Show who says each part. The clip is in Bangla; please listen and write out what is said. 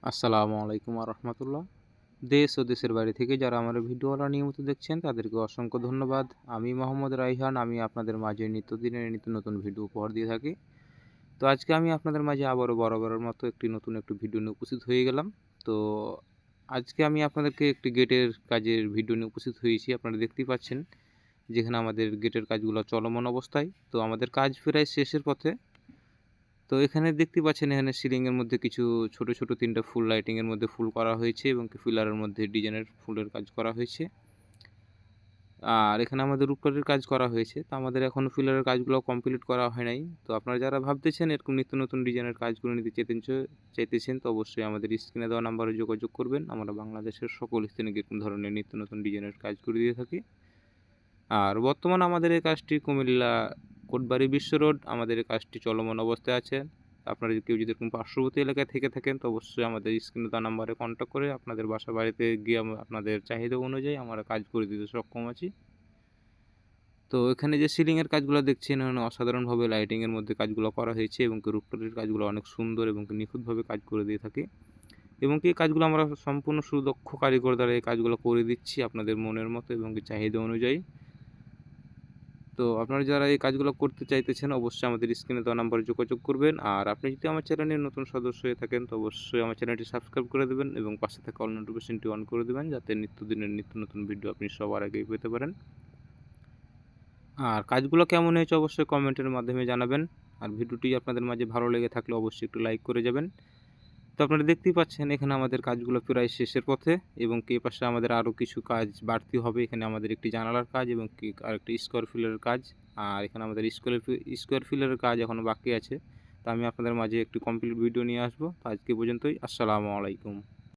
Speaker 1: আসসালামু আলাইকুম রহমতুল্লাহ। দেশ ও দেশের বাইরে থেকে যারা আমার ভিডিওগুলো নিয়মিত দেখছেন তাদেরকে অসংখ্য ধন্যবাদ। আমি মোহাম্মদ রাইহান, আমি আপনাদের মাঝে নিত্যদিনের নিত্য নতুন ভিডিও উপহার দিয়ে থাকি। তো আজকে আমি আপনাদের মাঝে আবারও বরাবরের মতো নতুন একটি ভিডিও নিয়ে উপস্থিত হয়ে গেলাম। তো আজকে আমি আপনাদেরকে একটি গেটের কাজের ভিডিও নিয়ে উপস্থিত হয়েছি। আপনারা দেখতেই পাচ্ছেন যেখানে আমাদের গেটের কাজগুলো চলমান অবস্থায়। তো আমাদের কাজ প্রায় শেষের পথে। তো এখানে দেখতে পাচ্ছেন এখানে সিলিংয়ের মধ্যে কিছু ছোট ছোট 3টা ফুল লাইটিংয়ের মধ্যে ফুল করা হয়েছে এবং পিলারের মধ্যে ডিজাইনের ফুলের কাজ করা হয়েছে। আর এখানে আমাদের উপরের কাজ করা হয়েছে। তো আমাদের এখনও পিলারের কাজগুলো কমপ্লিট করা হয় নাই। তো আপনারা যারা ভাবতেছেন এরকম নিত্য নতুন ডিজাইনের কাজগুলো নিতে চাইতেছেন তো অবশ্যই আমাদের স্ক্রিনে দেওয়া নাম্বারে যোগাযোগ করবেন। আমরা বাংলাদেশের সকল স্থানে এরকম ধরনের নিত্য নতুন ডিজাইনের কাজ করে দিয়ে থাকি। আর বর্তমানে আমাদের এই কাজটি কুমিল্লা কোটবাড়ি বিশ্ব রোড আমাদের এই কাজটি চলমান অবস্থায় আছে। আপনারা কেউ যদি এরকম পার্শ্ববর্তী এলাকায় থেকে থাকেন তো অবশ্যই আমাদের স্ক্রিনে দেওয়া নাম্বারে কন্ট্যাক্ট করে আপনাদের বাসা বাড়িতে গিয়ে আপনাদের চাহিদা অনুযায়ী আমরা কাজ করে দিতে সক্ষম আছি। তো এখানে যে সিলিংয়ের কাজগুলো দেখছেন এখানে অসাধারণভাবে লাইটিংয়ের মধ্যে কাজগুলো করা হয়েছে এবং রূপটলের কাজগুলো অনেক সুন্দর এবং নিখুঁতভাবে কাজ করে দিয়ে থাকি এবং এই কাজগুলো আমরা সম্পূর্ণ সুদক্ষ কারিগর দ্বারা এই কাজগুলো করে দিচ্ছি আপনাদের মনের মতো এবং চাহিদা অনুযায়ী। তো আপনারা যারা এই কাজগুলো করতে চাইতেছেন অবশ্যই আমাদের স্ক্রিনে দেওয়া নাম্বারে যোগাযোগ করবেন। আর আপনি যদি আমার চ্যানেলের নতুন সদস্য হয়ে থাকেন তো অবশ্যই আমার চ্যানেলটি সাবস্ক্রাইব করে দেবেন এবং পাশে থাকা অল নোটিফিকেশনটি অন করে দেবেন যাতে নিত্যদিনের নিত্য নতুন ভিডিও আপনি সবার আগেই পেতে পারেন। আর কাজগুলো কেমন হয়েছে অবশ্যই কমেন্টের মাধ্যমে জানাবেন। আর ভিডিওটি আপনাদের মাঝে ভালো লেগে থাকলে অবশ্যই একটু লাইক করে যাবেন। তো আপনারা দেখতেই পাচ্ছেন এখানে আমাদের কাজগুলো প্রায় শেষের পথে এবং এই পাশে আমাদের আরও কিছু কাজ বাড়তি হবে। এখানে আমাদের একটি জানালার কাজ এবং আরেকটি স্কোয়ার ফিলারের কাজ। আর এখানে আমাদের স্কোয়ার ফিলারের কাজ এখনও বাকি আছে। তো আমি আপনাদের মাঝে একটি কমপ্লিট ভিডিও নিয়ে আসবো। তো আজকে পর্যন্তই। আসসালামু আলাইকুম।